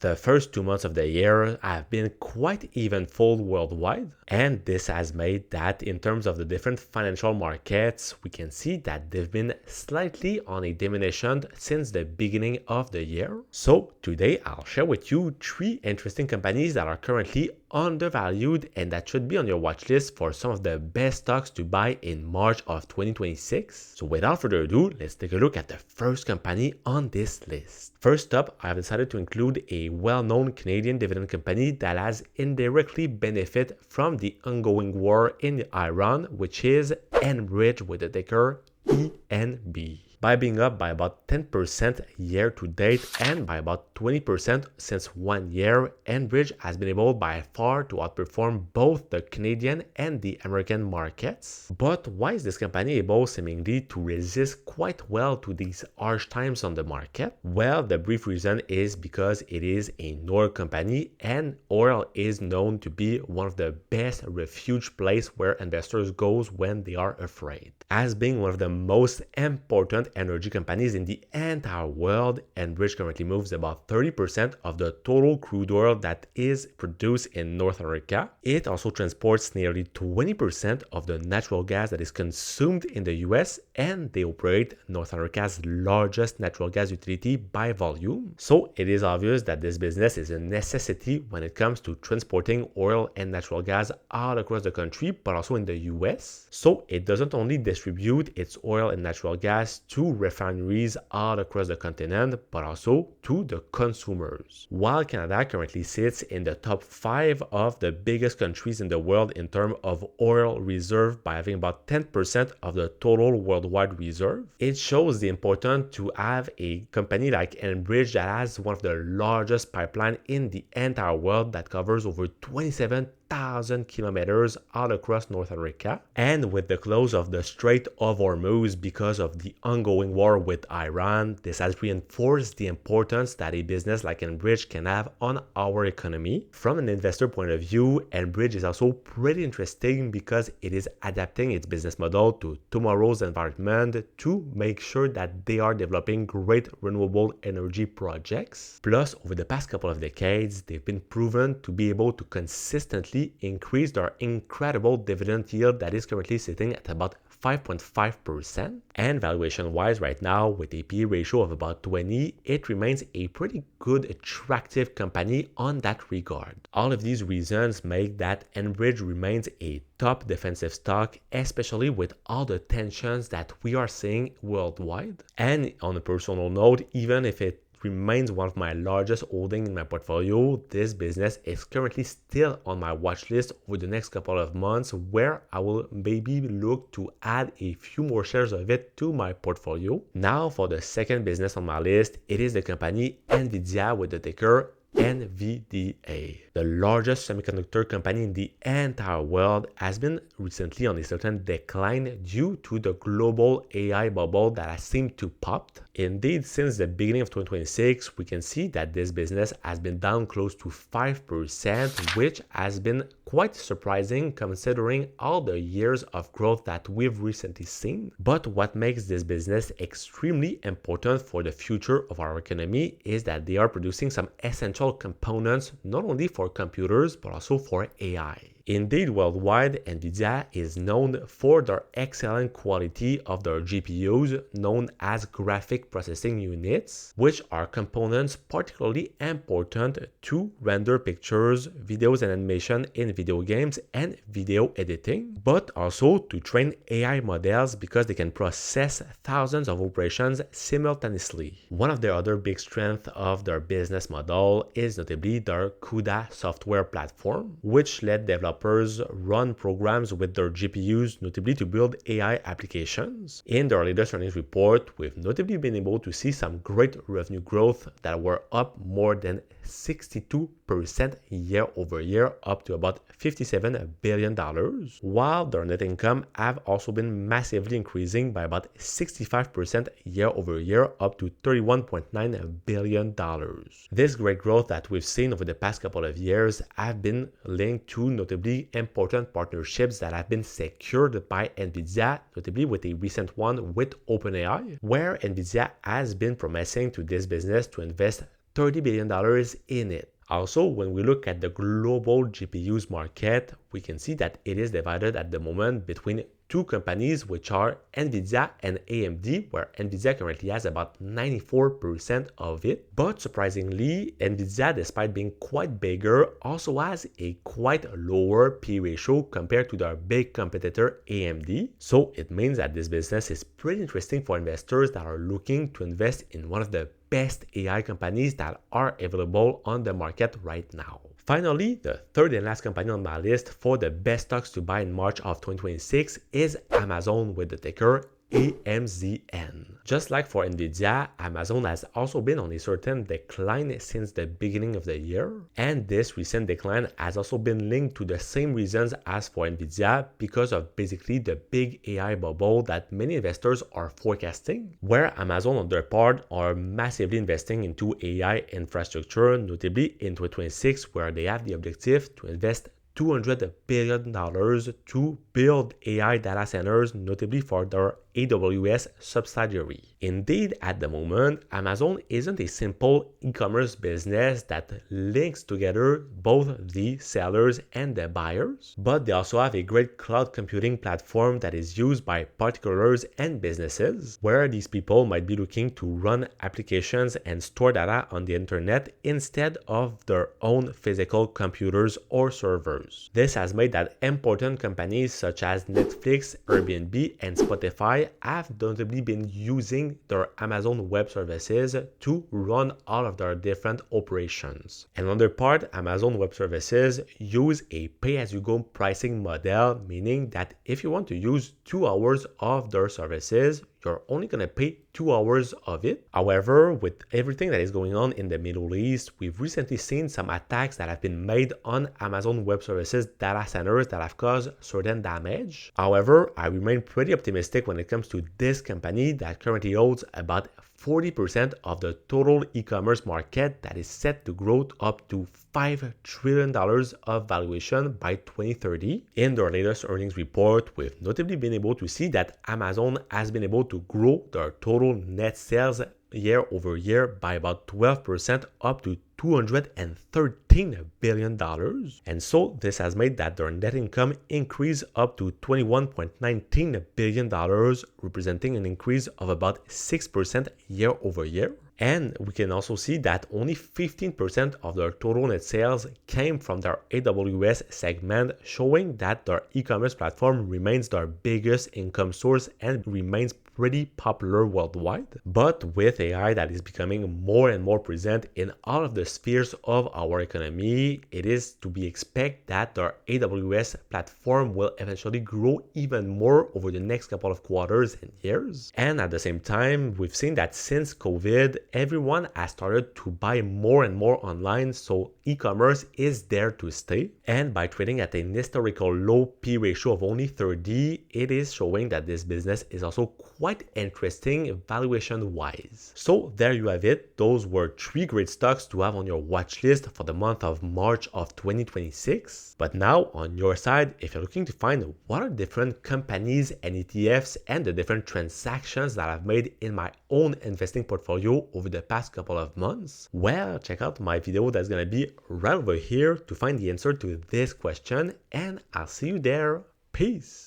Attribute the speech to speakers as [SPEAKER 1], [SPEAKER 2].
[SPEAKER 1] The first 2 months of the year have been quite eventful worldwide, and this has made that in terms of the different financial markets, we can see that they've been slightly on a diminution since the beginning of the year. So today I'll share with you 3 interesting companies that are currently undervalued and that should be on your watch list for some of the best stocks to buy in March of 2026. So without further ado, let's take a look at the first company on this list. First up, I have decided to include a well-known Canadian dividend company that has indirectly benefited from the ongoing war in Iran, which is Enbridge with the ticker ENB. By being up by about 10% year to date and by about 20% since 1 year, Enbridge has been able by far to outperform both the Canadian and the American markets. But why is this company able seemingly to resist quite well to these harsh times on the market? Well, the brief reason is because it is an oil company and oil is known to be one of the best refuge place where investors go when they are afraid. As being one of the most important energy companies in the entire world, Enbridge currently moves about 30% of the total crude oil that is produced in North America. It also transports nearly 20% of the natural gas that is consumed in the US, and they operate North America's largest natural gas utility by volume. So it is obvious that this business is a necessity when it comes to transporting oil and natural gas all across the country, but also in the US. So it doesn't only distribute its oil and natural gas to refineries all across the continent, but also to the consumers. While Canada currently sits in the top 5 of the biggest countries in the world in terms of oil reserve by having about 10% of the total worldwide reserve, it shows the importance to have a company like Enbridge that has one of the largest pipelines in the entire world that covers over 27,000 kilometers all across North America. And with the close of the Strait of Hormuz because of the ongoing war with Iran, this has reinforced the importance that a business like Enbridge can have on our economy. From an investor point of view, Enbridge is also pretty interesting because it is adapting its business model to tomorrow's environment to make sure that they are developing great renewable energy projects. Plus, over the past couple of decades, they've been proven to be able to consistently increase their incredible dividend yield that is currently sitting at about 5.5%. And valuation wise right now with a PE ratio of about 20, it remains a pretty good attractive company on that regard. All of these reasons make that Enbridge remains a top defensive stock, especially with all the tensions that we are seeing worldwide. And on a personal note, even if it remains one of my largest holdings in my portfolio, this business is currently still on my watch list over the next couple of months, where I will maybe look to add a few more shares of it to my portfolio. Now for the second business on my list, it is the company NVDA with the ticker NVDA. The largest semiconductor company in the entire world has been recently on a certain decline due to the global AI bubble that has seemed to pop. Indeed, since the beginning of 2026, we can see that this business has been down close to 5%, which has been quite surprising considering all the years of growth that we've recently seen. But what makes this business extremely important for the future of our economy is that they are producing some essential components not only for computers but also for AI. Indeed, worldwide, NVIDIA is known for their excellent quality of their GPUs, known as graphic processing units, which are components particularly important to render pictures, videos, and animation in video games and video editing, but also to train AI models because they can process thousands of operations simultaneously. One of the other big strengths of their business model is notably their CUDA software platform, which let developers run programs with their GPUs, notably to build AI applications. In their latest earnings report, we've notably been able to see some great revenue growth that were up more than 62% year over year, up to about $57 billion, while their net income have also been massively increasing by about 65% year over year, up to $31.9 billion. This great growth that we've seen over the past couple of years have been linked to notably important partnerships that have been secured by NVIDIA, notably with a recent one with OpenAI, where NVIDIA has been promising to this business to invest $30 billion in it. Also, when we look at the global GPUs market, we can see that it is divided at the moment between two companies, which are NVDA and AMD, where NVIDIA currently has about 94% of it. But surprisingly, NVIDIA, despite being quite bigger, also has a quite lower P ratio compared to their big competitor AMD. So it means that this business is pretty interesting for investors that are looking to invest in one of the best AI companies that are available on the market right now. Finally, the third and last company on my list for the best stocks to buy in March of 2026 is Amazon with the ticker AMZN. Just like for NVIDIA, Amazon has also been on a certain decline since the beginning of the year, and this recent decline has also been linked to the same reasons as for NVIDIA because of basically the big AI bubble that many investors are forecasting, where Amazon on their part are massively investing into AI infrastructure, notably in 2026, where they have the objective to invest $200 billion to build AI data centers, notably for their AWS subsidiary. Indeed, at the moment, Amazon isn't a simple e-commerce business that links together both the sellers and the buyers, but they also have a great cloud computing platform that is used by particulars and businesses, where these people might be looking to run applications and store data on the internet instead of their own physical computers or servers. This has made that important companies such as Netflix, Airbnb, and Spotify have notably been using their Amazon Web Services to run all of their different operations. And on their part, Amazon Web Services use a pay-as-you-go pricing model, meaning that if you want to use 2 hours of their services, you're only going to pay 2 hours of it. However, with everything that is going on in the Middle East, we've recently seen some attacks that have been made on Amazon Web Services data centers that have caused certain damage. However, I remain pretty optimistic when it comes to this company that currently holds about 40% of the total e-commerce market that is set to grow up to $5 trillion of valuation by 2030. In their latest earnings report, we've notably been able to see that Amazon has been able to grow their total net sales year over year by about 12% up to $213 billion. And so this has made that their net income increase up to $21.19 billion, representing an increase of about 6% year over year. And we can also see that only 15% of their total net sales came from their AWS segment, showing that their e-commerce platform remains their biggest income source and remains pretty popular worldwide. But with AI that is becoming more and more present in all of the spheres of our economy, it is to be expected that their AWS platform will eventually grow even more over the next couple of quarters and years. And at the same time, we've seen that since COVID, everyone has started to buy more and more online, so e-commerce is there to stay. And by trading at an historical low P ratio of only 30, it is showing that this business is also quite interesting valuation wise. So there you have it. Those were 3 great stocks to have on your watch list for the month of March of 2026. But now on your side, if you're looking to find what are different companies and ETFs and the different transactions that I've made in my own investing portfolio over the past couple of months, well, check out my video that's going to be right over here to find the answer to this question, and I'll see you there. Peace.